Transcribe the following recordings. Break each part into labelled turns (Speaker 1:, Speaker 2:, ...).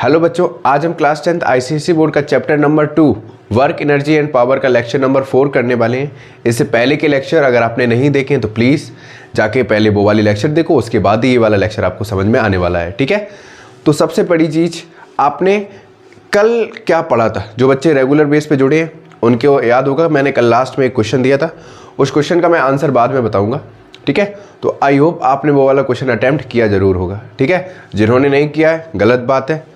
Speaker 1: Hello बच्चों, आज हम क्लास 10th आईसीएसई बोर्ड का chapter number 2 work energy and power का लेक्चर नंबर 4 करने वाले हैं। इससे पहले के लेक्चर अगर आपने नहीं देखे हैं तो प्लीज़ जाके पहले वो वाले लेक्चर देखो, उसके बाद ही ये वाला लेक्चर आपको समझ में आने वाला है। ठीक है, तो सबसे बड़ी चीज़, आपने कल क्या पढ़ा था? जो बच्चे रेगुलर बेस पे जुड़े हैं उनको याद होगा, मैंने कल लास्ट में एक क्वेश्चन दिया था। उस क्वेश्चन का मैं आंसर बाद में बताऊँगा। ठीक है, तो आई होप आपने वो वाला क्वेश्चन अटैम्प्ट किया ज़रूर होगा। ठीक है, जिन्होंने नहीं किया है गलत बात है,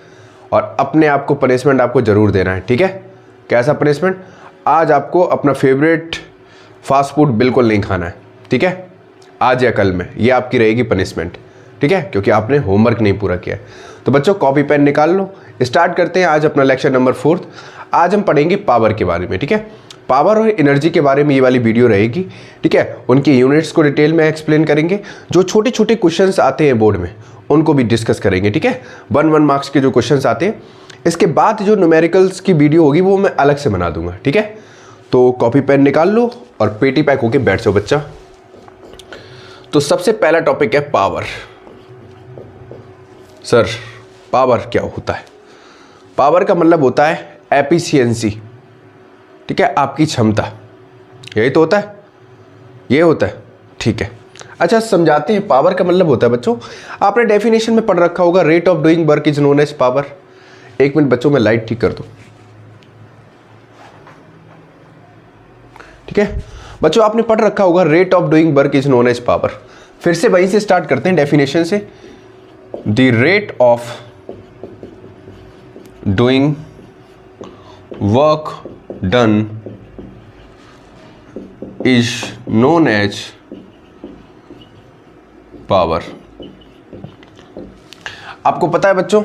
Speaker 1: और अपने आप को पनिशमेंट आपको ज़रूर देना है। ठीक है, कैसा पनिशमेंट? आज आपको अपना फेवरेट फास्ट फूड बिल्कुल नहीं खाना है। ठीक है, आज या कल में ये आपकी रहेगी पनिशमेंट। ठीक है, क्योंकि आपने होमवर्क नहीं पूरा किया है। तो बच्चों कॉपी पेन निकाल लो, स्टार्ट करते हैं आज अपना लेक्चर नंबर 4। आज हम पढ़ेंगे पावर के बारे में। ठीक है, पावर और एनर्जी के बारे में ये वाली वीडियो रहेगी। ठीक है, उनकी यूनिट्स को डिटेल में एक्सप्लेन करेंगे। जो छोटे छोटे क्वेश्चंस आते हैं बोर्ड में उनको भी डिस्कस करेंगे। ठीक है, 1 मार्क्स के जो क्वेश्चंस आते हैं। इसके बाद जो न्यूमेरिकल्स की वीडियो होगी वो मैं अलग से बना दूंगा। ठीक है, तो कॉपी पेन निकाल लो और पेटी पैक होके बैठ जाओ बच्चा। तो सबसे पहला टॉपिक है पावर। सर पावर क्या होता है? पावर का मतलब होता है एफिशिएंसी। ठीक है, आपकी क्षमता, यही तो होता है, ये होता है। ठीक है, अच्छा समझाते हैं। पावर का मतलब होता है बच्चों, आपने डेफिनेशन में पढ़ रखा होगा, rate of doing work is known as power. एक मिनट बच्चों, मैं लाइट ठीक कर दूं। ठीक है बच्चों, आपने पढ़ रखा होगा rate of doing work is known as power. फिर से वहीं से स्टार्ट करते हैं डेफिनेशन से। The rate of doing work done is known as power. आपको पता है बच्चों,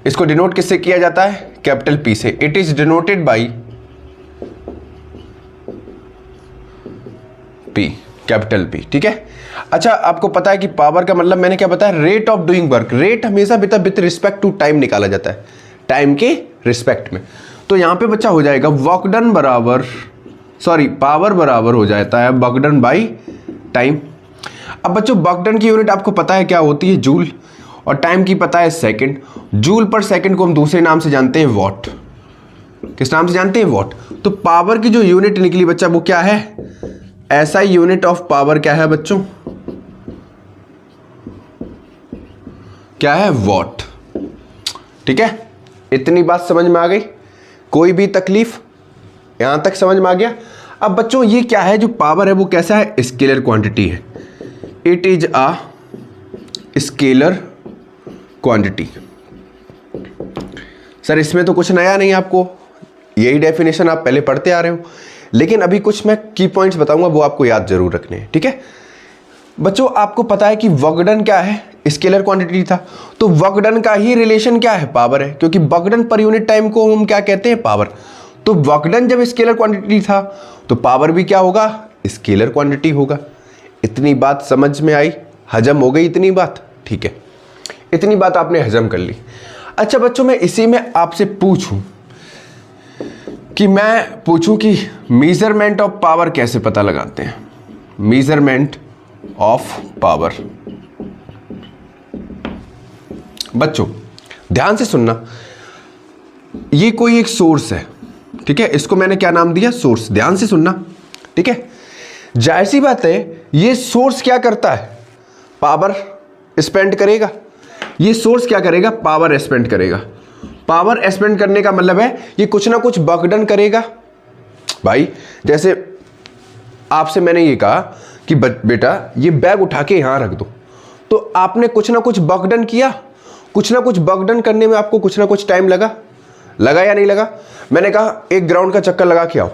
Speaker 1: इसको डिनोट किससे किया जाता है? कैपिटल पी से। It is denoted by P, capital P. ठीक है, अच्छा आपको पता है कि पावर का मतलब मैंने क्या बताया? Rate of doing work. Rate हमेशा विद रिस्पेक्ट टू टाइम निकाला जाता है, टाइम के रिस्पेक्ट में। तो यहां पे बच्चा हो जाएगा वर्क डन बराबर, सॉरी पावर बराबर हो जाता है वर्क डन बाई टाइम। अब बच्चों वर्क डन की यूनिट आपको पता है क्या होती है? जूल। और टाइम की पता है सेकंड। जूल पर सेकंड को हम दूसरे नाम से जानते हैं वॉट। किस नाम से जानते हैं? वॉट। तो पावर की जो यूनिट निकली बच्चा वो क्या है? ऐसा यूनिट ऑफ पावर क्या है बच्चों? क्या है? वॉट। ठीक है, इतनी बात समझ में आ गई? कोई भी तकलीफ? यहां तक समझ में आ गया? अब बच्चों ये क्या है? जो पावर है वो कैसा है? स्केलर क्वांटिटी है। It is a scalar quantity. Sir इसमें तो कुछ नया नहीं, आपको यही डेफिनेशन आप पहले पढ़ते आ रहे हो, लेकिन अभी कुछ मैं की पॉइंट्स बताऊंगा, वो आपको याद जरूर रखने हैं। ठीक है बच्चों, आपको पता है कि वर्क डन क्या है? स्केलर क्वांटिटी था, तो वर्क डन का ही रिलेशन क्या है? पावर है, क्योंकि वर्क डन पर यूनिट टाइम को हम क्या कहते हैं? पावर। तो वर्क डन जब स्केलर क्वांटिटी था तो पावर भी क्या होगा? स्केलर क्वांटिटी होगा। इतनी बात समझ में आई? हजम हो गई इतनी बात? ठीक है, इतनी बात आपने हजम कर ली। अच्छा बच्चों, मैं इसी में आपसे पूछूं कि मेजरमेंट ऑफ पावर कैसे पता लगाते हैं? Measurement of power. बच्चों ध्यान से सुनना, ये कोई एक सोर्स है। ठीक है, इसको मैंने क्या नाम दिया? सोर्स। ध्यान से सुनना। ठीक है, जाहिर सी बात है ये सोर्स क्या करता है? पावर स्पेंड करेगा। ये सोर्स क्या करेगा? पावर स्पेंड करेगा। पावर स्पेंड करने का मतलब है ये कुछ ना कुछ वर्क डन करेगा। भाई जैसे आपसे मैंने ये कहा कि बेटा ये बैग उठा के यहां रख दो, तो आपने कुछ ना कुछ वर्क डन किया। कुछ ना कुछ वर्क डन करने में आपको कुछ ना कुछ टाइम लगा या नहीं लगा? मैंने कहा एक ग्राउंड का चक्कर लगा के आओ।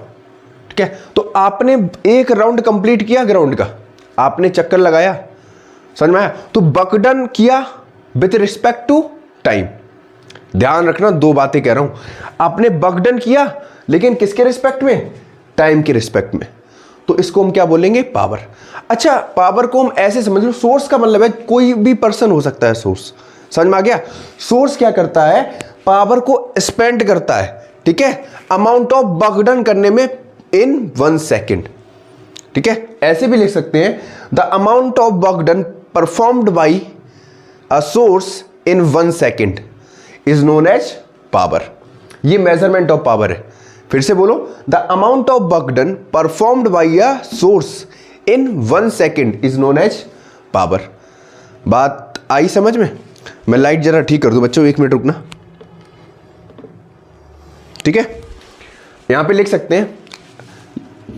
Speaker 1: ठीक है, तो आपने एक राउंड कंप्लीट किया ग्राउंड का, आपने चक्कर लगाया, समझ में आया? तो वर्क डन किया विथ रिस्पेक्ट टू टाइम। ध्यान रखना, दो बातें कह रहा हूं। आपने वर्क डन किया, लेकिन किसके रिस्पेक्ट में? टाइम के रिस्पेक्ट में। तो इसको हम क्या बोलेंगे? पावर। अच्छा, पावर को हम ऐसे समझ लो, सोर्स का मतलब है कोई भी पर्सन हो सकता है सोर्स। समझ में आ गया? सोर्स क्या करता है? पावर को स्पेंड करता है। ठीक है, अमाउंट ऑफ वर्क डन करने में इन 1 सेकेंड। ठीक है, ऐसे भी लिख सकते हैं, the amount of work done performed by a source in 1 second is known as power. ये मेजरमेंट ऑफ पावर है। फिर से बोलो, the amount of work done performed by a source in 1 second is known as power. बात आई समझ में? मैं लाइट जरा ठीक कर दूं बच्चों, 1 मिनट रुकना। ठीक है, यहां पे लिख सकते हैं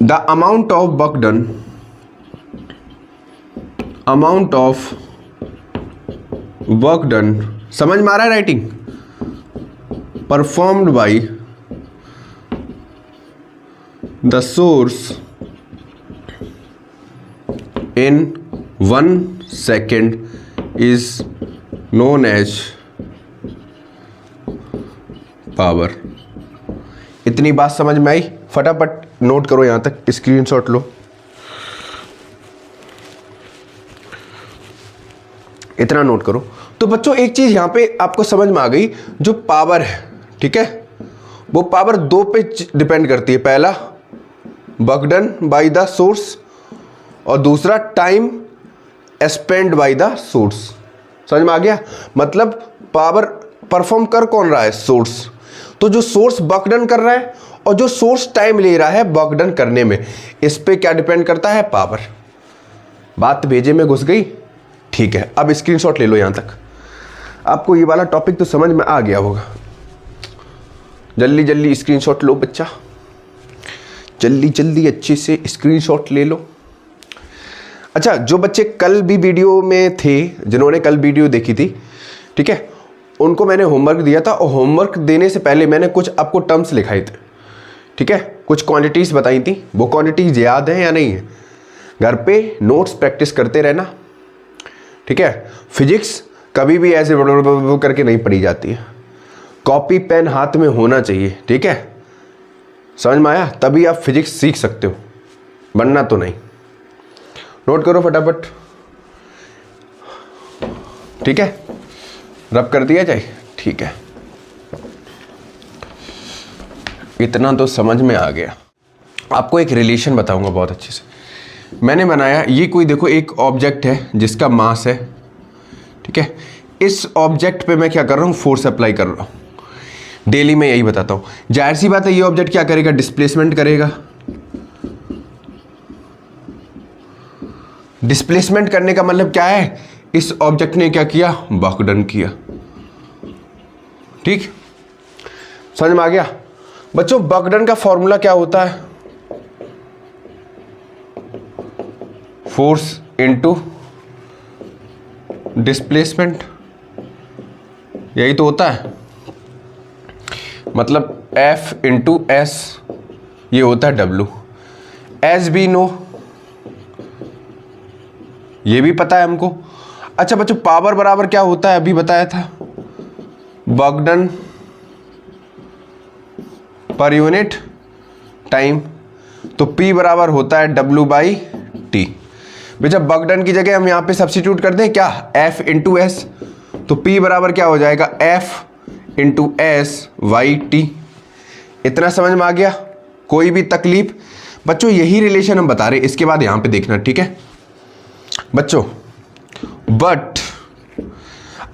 Speaker 1: the amount of work done, amount of work done, समझ में आ रहा है writing? Performed by the source in 1 second is known as power. इतनी बात समझ में आई? फटाफट नोट करो, यहां तक स्क्रीनशॉट लो। इतना नोट करो। तो बच्चों एक चीज यहां पे आपको समझ में आ गई, जो पावर है, ठीक है, वो पावर 2 पे डिपेंड करती है। पहला work done by the source, और दूसरा time spend by the source. समझ में आ गया? मतलब पावर परफॉर्म कर कौन रहा है? सोर्स। तो जो सोर्स वर्क डन कर रहा है और जो सोर्स टाइम ले रहा है वर्क डन करने में, इस पे क्या डिपेंड करता है? पावर। बात भेजे में घुस गई? ठीक है, अब स्क्रीनशॉट ले लो। यहां तक आपको ये वाला टॉपिक तो समझ में आ गया होगा। जल्दी जल्दी स्क्रीनशॉट लो बच्चा, जल्दी जल्दी अच्छे से स्क्रीनशॉट ले लो। अच्छा, जो बच्चे कल भी वीडियो में थे, जिन्होंने कल वीडियो देखी थी, ठीक है, उनको मैंने होमवर्क दिया था, और होमवर्क देने से पहले मैंने कुछ आपको टर्म्स लिखाए थे, ठीक है, कुछ क्वांटिटीज बताई थी। वो क्वांटिटीज याद है या नहीं है? घर पे नोट्स प्रैक्टिस करते रहना, ठीक है। फिजिक्स कभी भी ऐसे करके नहीं पढ़ी जाती है, कॉपी पेन हाथ में होना चाहिए, ठीक है। समझ में आया? तभी आप फिजिक्स सीख सकते हो, वरना तो नहीं। नोट करो फटाफट, ठीक है। रब कर दिया जाए, ठीक है। इतना तो समझ में आ गया। आपको एक रिलेशन बताऊंगा बहुत अच्छे से। मैंने बनाया, ये कोई देखो एक ऑब्जेक्ट है जिसका मास है, ठीक है। इस ऑब्जेक्ट पे मैं क्या कर रहा हूँ? फोर्स अप्लाई कर रहा हूँ। डेली मैं यही बताता हूँ। जाहिर सी बात है, ये ऑब्जेक्ट क्या करेगा? डिस्प्लेसमेंट करेगा। डिस्प्लेसमेंट करने का मतलब क्या है? इस ऑब्जेक्ट ने क्या किया? वर्क डन किया। ठीक, समझ में आ गया? बच्चों वर्क डन का फॉर्मूला क्या होता है? फोर्स इनटू डिस्प्लेसमेंट, यही तो होता है। मतलब F इंटू S, ये होता है W। एस भी नो, ये भी पता है हमको। अच्छा बच्चों, पावर बराबर क्या होता है? अभी बताया था, वर्क डन पर यूनिट टाइम। तो P बराबर होता है W बाई टी। बेटा वर्क डन की जगह हम यहां पे सब्स्टिट्यूट कर दें क्या? F into S. तो P बराबर क्या हो जाएगा? F into S by T. इतना समझ में आ गया? कोई भी तकलीफ? बच्चों यही रिलेशन हम बता रहे, इसके बाद यहां पे देखना, ठीक है बच्चों। बट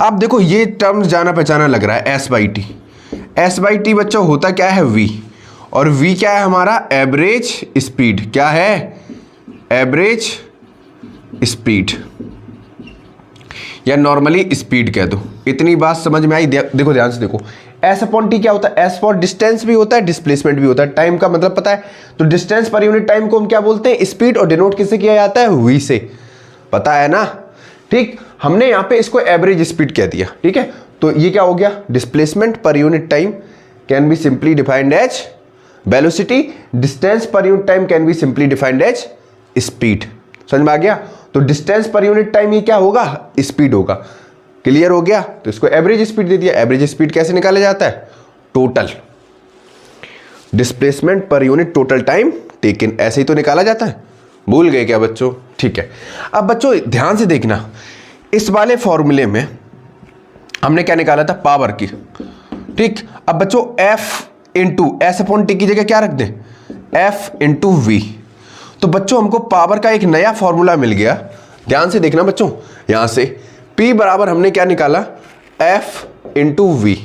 Speaker 1: आप देखो, ये टर्म जाना पहचाना लग रहा है, S by T. S by T बच्चों होता क्या है? वी। और वी क्या है हमारा? Average speed. क्या है? एवरेज स्पीड, या नॉर्मली स्पीड कह दो। इतनी बात समझ में आई? देखो ध्यान से देखो, एस अपॉन टी क्या होता है? एस फॉर डिस्टेंस भी होता है, डिस्प्लेसमेंट भी होता है। टाइम का मतलब पता है? तो डिस्टेंस पर यूनिट टाइम को हम क्या बोलते हैं? स्पीड। और डिनोट किससे किया जाता है? वी से। पता है ना? ठीक, हमने यहां पे इसको एवरेज स्पीड कह दिया, ठीक है। तो ये क्या हो गया? Displacement per unit time can be simply defined as velocity. Distance per unit time can be simply defined as speed. समझ में आ गया? तो डिस्टेंस पर यूनिट टाइम ये क्या होगा? स्पीड होगा। क्लियर हो गया? तो इसको एवरेज स्पीड दे दिया। एवरेज स्पीड कैसे निकाला जाता है? Total displacement per unit total time taken, ऐसे ही तो निकाला जाता है। भूल गए क्या बच्चों? ठीक है। अब बच्चों ध्यान से देखना, इस वाले फॉर्मूले में हमने क्या निकाला था? पावर की। ठीक, अब बच्चों F into S upon T की जगह क्या रख दें? F into V. तो बच्चों हमको पावर का एक नया फॉर्मूला मिल गया। ध्यान से देखना बच्चों, यहां से P बराबर हमने क्या निकाला? F into V.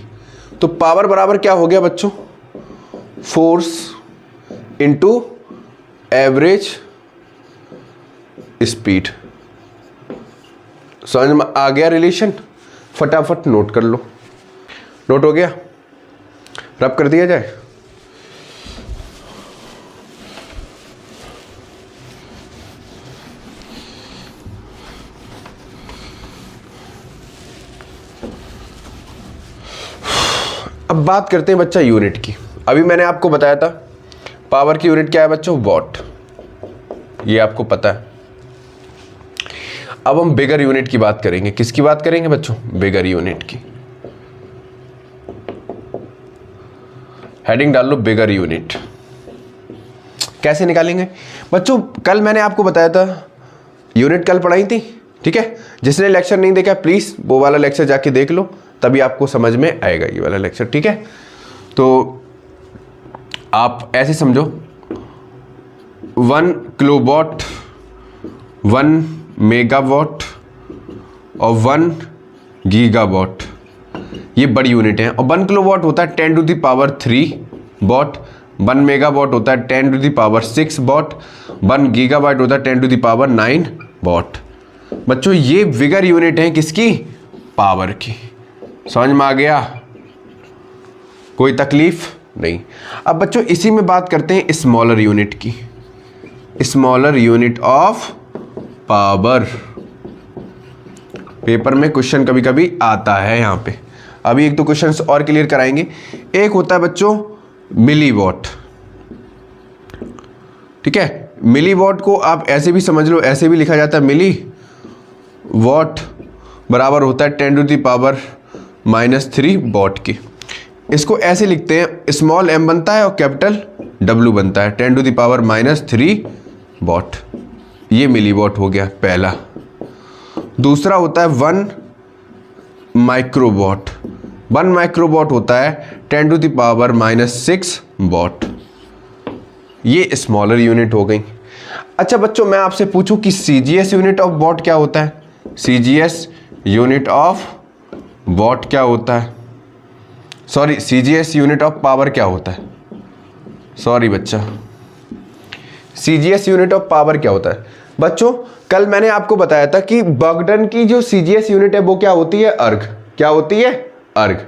Speaker 1: तो पावर बराबर क्या हो गया बच्चों, फोर्स इंटू एवरेज स्पीड। समझ में आ गया रिलेशन? फटाफट नोट कर लो। नोट हो गया? रब कर दिया जाए। अब बात करते हैं बच्चा यूनिट की। अभी मैंने आपको बताया था पावर की यूनिट क्या है बच्चों, वॉट, ये आपको पता है। अब हम बिगर यूनिट की बात करेंगे। किसकी बात करेंगे बच्चों? बिगर यूनिट की। हेडिंग डाल लो बिगर यूनिट। कैसे निकालेंगे बच्चों? कल मैंने आपको बताया था, यूनिट कल पढ़ाई थी, ठीक है। जिसने लेक्चर नहीं देखा प्लीज वो वाला लेक्चर जाके देख लो, तभी आपको समझ में आएगा ये वाला लेक्चर, ठीक है। तो आप ऐसे समझो, 1 किलोवाट, 1 मेगावाट और 1 गीगावाट, ये बड़ी यूनिट है। और 1 किलोवाट होता है 10 to the power 3 watt, 1 megawatt होता है 10 to the power 6 watt, 1 gigawatt होता है 10 टू द पावर 9 वॉट। बच्चों ये बिगर यूनिट है किसकी? पावर की। समझ में आ गया? कोई तकलीफ नहीं। अब बच्चों इसी में बात करते हैं स्मॉलर यूनिट की। Smaller unit of power, paper में क्वेश्चन कभी कभी आता है यहां पे। अभी 1-2 क्वेश्चंस और क्लियर कराएंगे। एक होता है बच्चों मिलीवॉट, ठीक है। मिलीवॉट को आप ऐसे भी समझ लो, ऐसे भी लिखा जाता है मिली वॉट बराबर होता है 10 टू द पावर -3 वॉट की। इसको ऐसे लिखते हैं, स्मॉल m बनता है और कैपिटल W बनता है, 10 टू द पावर -3 वॉट। ये मिलीवॉट हो गया पहला। दूसरा होता है 1 माइक्रोवॉट। 1 माइक्रोवॉट होता है 10 टू द पावर -6 वॉट। ये स्मॉलर यूनिट हो गई। अच्छा बच्चों मैं आपसे पूछूं कि CGS यूनिट ऑफ वॉट क्या होता है? CGS यूनिट ऑफ वॉट क्या होता है? Sorry, CGS unit of power क्या होता है? सॉरी बच्चा, CGS यूनिट ऑफ पावर क्या होता है? बच्चों कल मैंने आपको बताया था कि बॉगडन की जो CGS यूनिट है वो क्या होती है? अर्ग। क्या होती है? अर्ग।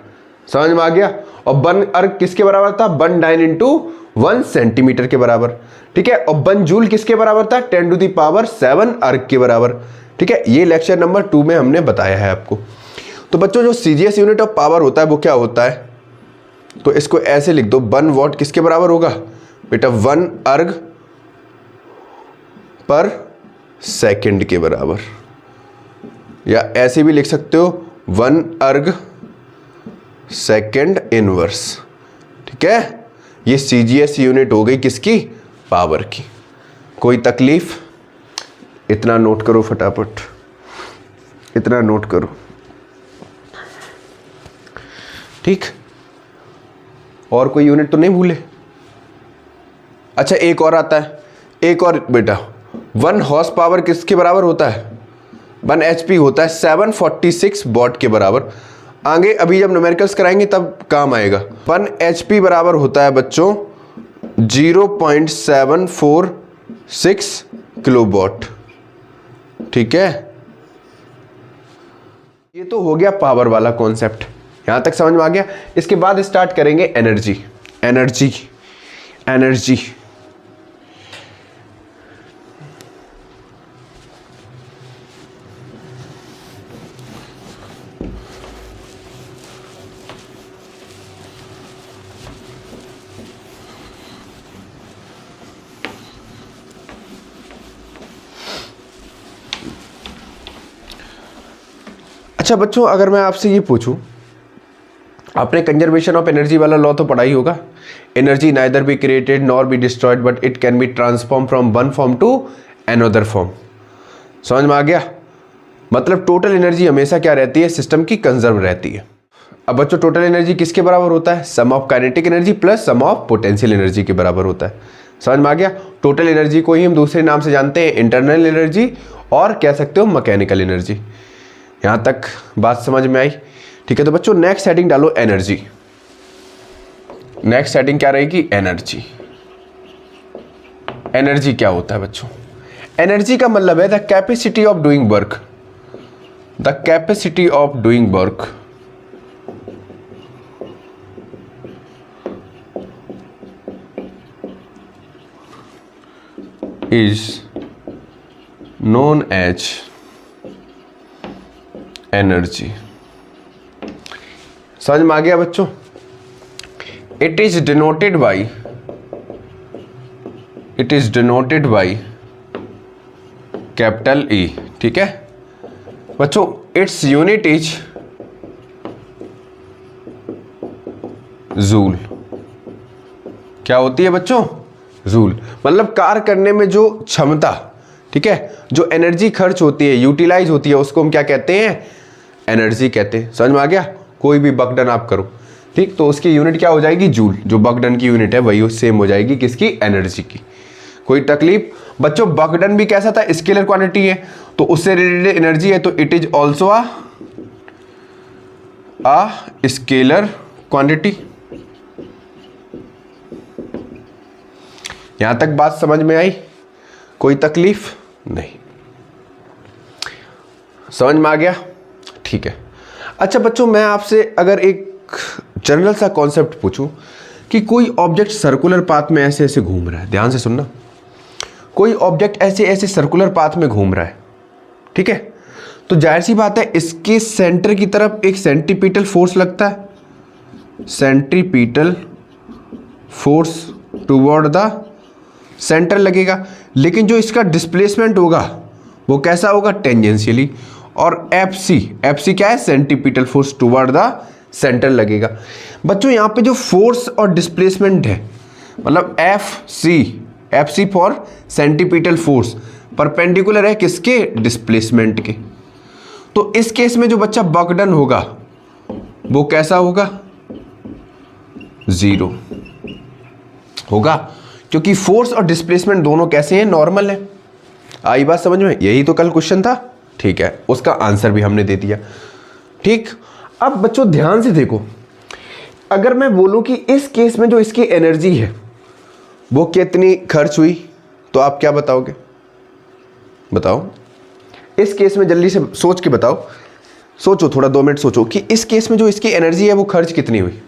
Speaker 1: समझ में आ गया? और 1 अर्ग किसके बराबर था? 1 डाइन इंटू 1 सेंटीमीटर के बराबर, ठीक है। और 1 जूल किसके बराबर था? 10 टू द पावर 7 अर्ग के बराबर, ठीक है। ये लेक्चर नंबर 2 में हमने बताया है आपको। तो बच्चों जो CGS यूनिट ऑफ पावर होता है वो क्या होता है? तो इसको ऐसे लिख दो, 1 वॉट किसके बराबर होगा बेटा? 1 अर्ग पर सेकंड के बराबर, या ऐसे भी लिख सकते हो 1 अर्ग सेकंड इनवर्स, ठीक है। ये CGS यूनिट हो गई किसकी? पावर की। कोई तकलीफ? इतना नोट करो फटाफट, इतना नोट करो, ठीक। और कोई यूनिट तो नहीं भूले? अच्छा एक और आता है, एक और बेटा, 1 हॉर्स पावर किसके बराबर होता है? 1 HP होता है 746 वॉट के बराबर। आगे अभी जब न्यूमेरिकल्स कराएंगे तब काम आएगा। 1 HP बराबर होता है बच्चों 0.746 किलोवाट, ठीक है। ये तो हो गया पावर वाला कॉन्सेप्ट, यहां तक समझ में आ गया। इसके बाद स्टार्ट करेंगे एनर्जी। एनर्जी एनर्जी अच्छा बच्चों अगर मैं आपसे ये पूछूं, आपने कंजर्वेशन ऑफ एनर्जी वाला लॉ तो पढ़ा ही होगा। Energy neither be created nor be destroyed but it can be transform from one form to another form. समझ में आ गया? मतलब टोटल एनर्जी हमेशा क्या रहती है? सिस्टम की कंजर्व रहती है। अब बच्चों टोटल एनर्जी किसके बराबर होता है? Sum of kinetic energy plus sum of potential energy के बराबर होता है। समझ में आ गया? टोटल एनर्जी को ही हम दूसरे नाम से जानते हैं इंटरनल एनर्जी, और कह सकते हो मैकेनिकल एनर्जी। यहां तक बात समझ में आई? ठीक है, तो बच्चों नेक्स्ट हेडिंग डालो एनर्जी। नेक्स्ट हेडिंग क्या रहेगी, एनर्जी। एनर्जी क्या होता है बच्चों, एनर्जी का मतलब है the capacity of doing work, the capacity of doing work is known as energy। समझ में आ गया बच्चों। it is denoted by capital E, ठीक है बच्चों। its unit is joule. क्या होती है बच्चों, जूल। मतलब कार्य करने में जो क्षमता, ठीक है, जो एनर्जी खर्च होती है, यूटिलाइज होती है, उसको हम क्या कहते हैं, एनर्जी कहते हैं। समझ में आ गया। कोई भी वर्क डन आप करो, ठीक, तो उसकी यूनिट क्या हो जाएगी, जूल। जो वर्क डन की यूनिट है वही सेम हो जाएगी किसकी, एनर्जी की। कोई तकलीफ बच्चों। वर्क डन भी कैसा था, स्केलर क्वांटिटी है, तो उससे रिलेटेड एनर्जी है, तो it is also a scalar quantity. यहां तक बात समझ में आई, कोई तकलीफ नहीं, समझ में आ गया, ठीक है। अच्छा बच्चों, मैं आपसे अगर एक जनरल सा कॉन्सेप्ट पूछूं कि कोई ऑब्जेक्ट सर्कुलर पाथ में ऐसे ऐसे घूम रहा है, ध्यान से सुनना, कोई ऑब्जेक्ट ऐसे ऐसे सर्कुलर पाथ में घूम रहा है, ठीक है, तो जाहिर सी बात है इसके सेंटर की तरफ एक सेंट्रीपिटल फोर्स लगता है, centripetal force toward the centre लगेगा। लेकिन जो इसका डिस्प्लेसमेंट होगा वो कैसा होगा, टेंजेंशियली। और एफ सी क्या है, centripetal force toward the centre लगेगा। बच्चों यहाँ पे जो फोर्स और डिस्प्लेसमेंट है, मतलब F C for centripetal force perpendicular है किसके, डिस्प्लेसमेंट के। तो इस केस में जो बच्चा वर्क डन होगा वो कैसा होगा, जीरो होगा, क्योंकि फोर्स और डिस्प्लेसमेंट दोनों कैसे हैं, नॉर्मल है। आई बात समझ में, यही तो कल क्वेश्चन था, ठीक है, उसका आंसर भी हमने दे दिया, ठीक। अब बच्चों ध्यान से देखो, अगर मैं बोलूं कि इस केस में जो इसकी एनर्जी है वो कितनी खर्च हुई, तो आप क्या बताओगे, बताओ इस केस में, जल्दी से सोच के बताओ, सोचो थोड़ा, 2 मिनट सोचो कि इस केस में जो इसकी एनर्जी है वो खर्च कितनी हुई,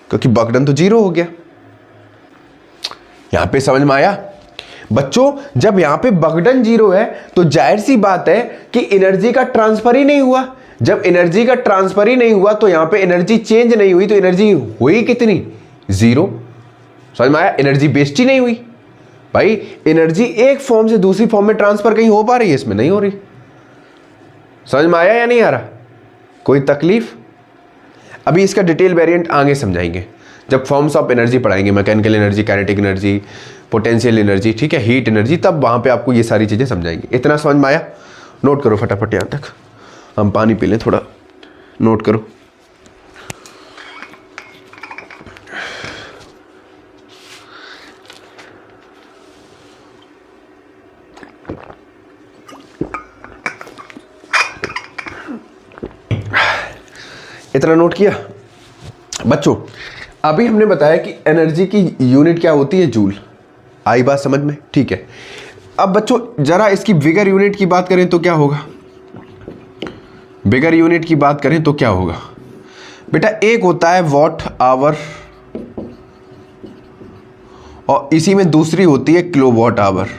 Speaker 1: क्योंकि वर्क डन तो जीरो हो गया। यहां पे समझ में आया बच्चों। जब यहां पे वर्क डन जीरो है तो जाहिर सी बात है कि एनर्जी का ट्रांसफर ही नहीं हुआ। जब एनर्जी का ट्रांसफर ही नहीं हुआ तो यहां पे एनर्जी चेंज नहीं हुई, तो एनर्जी हुई कितनी, जीरो। समझ में आया, एनर्जी वेस्ट ही नहीं हुई भाई। एनर्जी एक फॉर्म से दूसरी फॉर्म में ट्रांसफर कहीं हो पा रही है, इसमें नहीं हो रही। समझ में आया या नहीं आ रहा, कोई तकलीफ। अभी इसका डिटेल वेरिएंट आगे समझाएंगे जब फॉर्म्स ऑफ एनर्जी पढ़ाएंगे, mechanical energy, kinetic energy, potential energy, ठीक है, हीट एनर्जी, तब वहां पे आपको ये सारी चीजें समझाएंगे। इतना समझ में आया, नोट करो फटाफट, यहां तक हम पानी पी लें थोड़ा, नोट करो। इतना नोट किया बच्चों। अभी हमने बताया कि एनर्जी की यूनिट क्या होती है, जूल। आई बात समझ में, ठीक है। अब बच्चों जरा इसकी बिगर यूनिट की बात करें तो क्या होगा, बिगर यूनिट की बात करें तो क्या होगा बेटा, एक होता है वॉट आवर और इसी में दूसरी होती है किलोवाट आवर,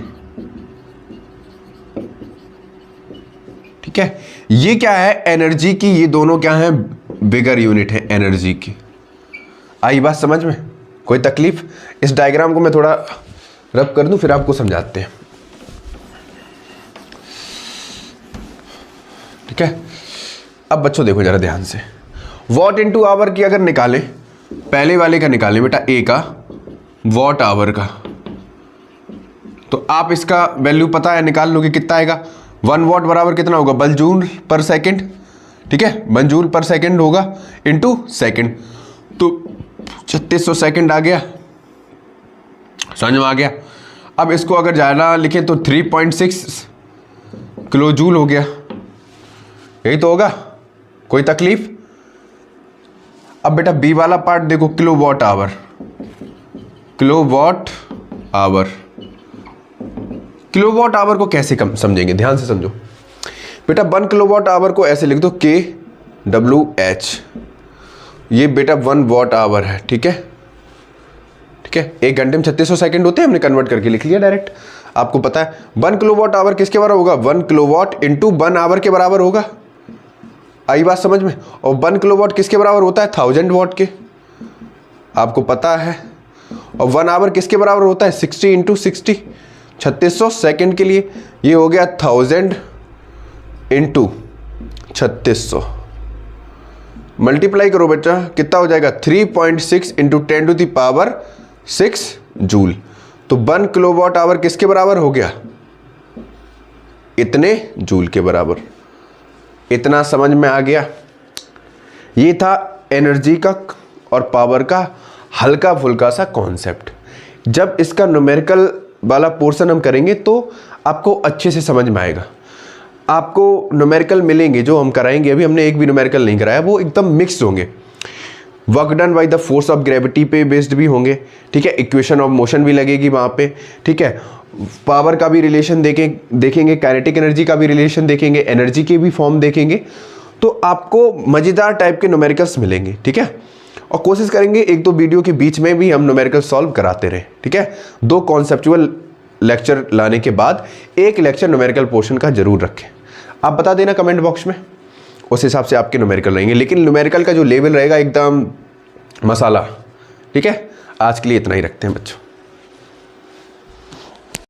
Speaker 1: ठीक है। ये क्या है, एनर्जी की, ये दोनों क्या है, बिगर यूनिट है एनर्जी की। आई बात समझ में, कोई तकलीफ। इस डायग्राम को मैं थोड़ा रब कर दूं फिर आपको समझाते हैं, ठीक है। अब बच्चों देखो जरा ध्यान से, वॉट इनटू आवर की अगर निकालें, पहले वाले का निकालें बेटा, ए का वॉट आवर का, तो आप इसका वैल्यू पता है, निकाल लोगे कितना आएगा। 1 वॉट बराबर कितना होगा, 1 जूल पर सेकेंड, ठीक है, 1 जूल पर सेकेंड होगा इनटू सेकेंड, तो 3600 सेकेंड आ गया। समझ में आ गया। अब इसको अगर ज़्यादा लिखें तो 3.6 किलो जूल हो गया, यही तो होगा, कोई तकलीफ। अब बेटा बी वाला पार्ट देखो, kilo watt hour, kilowatt hour. Kilowatt hour को कैसे कम समझेंगे, ध्यान से समझो बेटा। 1 किलोवाट आवर को ऐसे लिख दो kWh, ये बेटा 1 वाट आवर है, ठीक है। ठीक है, 1 घंटे में 3600 सेकंड होते हैं, हमने कन्वर्ट करके लिख लिया डायरेक्ट। आपको पता है 1 किलोवाट आवर किसके बराबर होगा, 1 किलोवाट इंटू 1 आवर के बराबर होगा। आई बात समझ में। और 1 किलोवाट किसके बराबर होता है, 1000 वाट के, आपको पता है। और 1 आवर किसके बराबर होता है, 60 इंटू 60, 3600 सेकेंड के लिए। ये हो गया 1000 इंटू 3600, मल्टीप्लाई करो बच्चा, कितना हो जाएगा 3.6 इंटू 10⁻6 जूल। तो 1 किलोवाट आवर किसके बराबर हो गया, इतने जूल के बराबर। इतना समझ में आ गया। ये था एनर्जी का और पावर का हल्का फुल्का सा कॉन्सेप्ट। जब इसका न्यूमेरिकल वाला पोर्शन हम करेंगे तो आपको अच्छे से समझ में आएगा। आपको न्यूमेरिकल मिलेंगे जो हम कराएंगे, अभी हमने एक भी न्यूमेरिकल नहीं कराया, वो एकदम मिक्स्ड होंगे। Work done by the force of gravity पे बेस्ड भी होंगे, ठीक है। इक्वेशन ऑफ मोशन भी लगेगी वहाँ पे, ठीक है। पावर का भी रिलेशन देखेंगे, काइनेटिक एनर्जी का भी रिलेशन देखेंगे, एनर्जी के भी फॉर्म देखेंगे। तो आपको मज़ेदार टाइप के न्यूमेरिकल्स मिलेंगे, ठीक है। और कोशिश करेंगे 1-2 वीडियो के बीच में भी हम न्यूमेरिकल सॉल्व कराते रहे, ठीक है। 2 कॉन्सेप्चुअल लेक्चर लाने के बाद 1 लेक्चर न्यूमेरिकल पोर्शन का जरूर रखें। आप बता देना कमेंट बॉक्स में, उस हिसाब से आपके न्यूमेरिकल रहेंगे। लेकिन न्यूमेरिकल का जो लेवल रहेगा एकदम मसाला, ठीक है। आज के लिए इतना ही रखते हैं बच्चों।